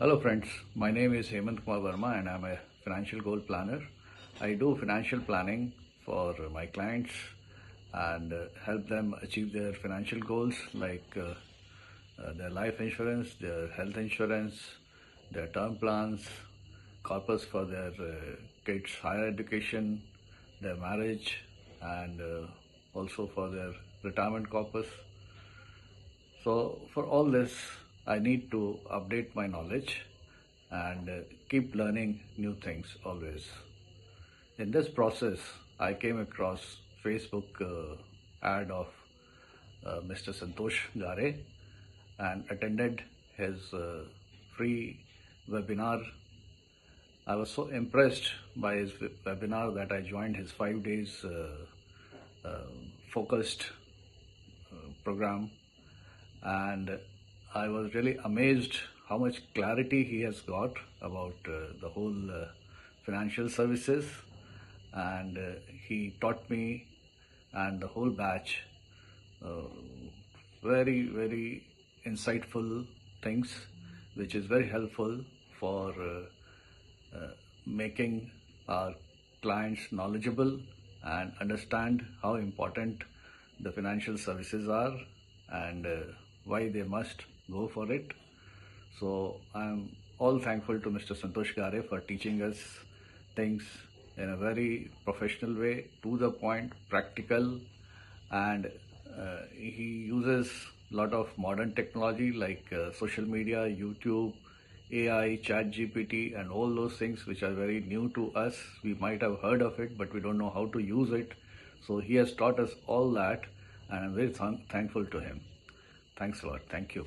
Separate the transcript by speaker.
Speaker 1: Hello friends, my name is Hemantkumar Verma and I'm a financial goal planner. I do financial planning for my clients and help them achieve their financial goals like their life insurance, their health insurance, their term plans, corpus for their kids' higher education, their marriage, and also for their retirement corpus. So for all this, I need to update my knowledge and keep learning new things always. In this process, I came across Facebook ad of Mr. Santosh Gare and attended his free webinar. I was so impressed by his webinar that I joined his 5 days focused program, and I was really amazed how much clarity he has got about the whole financial services, and he taught me and the whole batch very insightful things, which is very helpful for making our clients knowledgeable and understand how important the financial services are and why they must go for it. So I'm all thankful to Mr. Santosh Gare for teaching us things in a very professional way, to the point, practical, and he uses a lot of modern technology like social media, YouTube, AI, ChatGPT, and all those things which are very new to us. We might have heard of it, but we don't know how to use it. So he has taught us all that, and I'm very thankful to him. Thanks a lot. Thank you.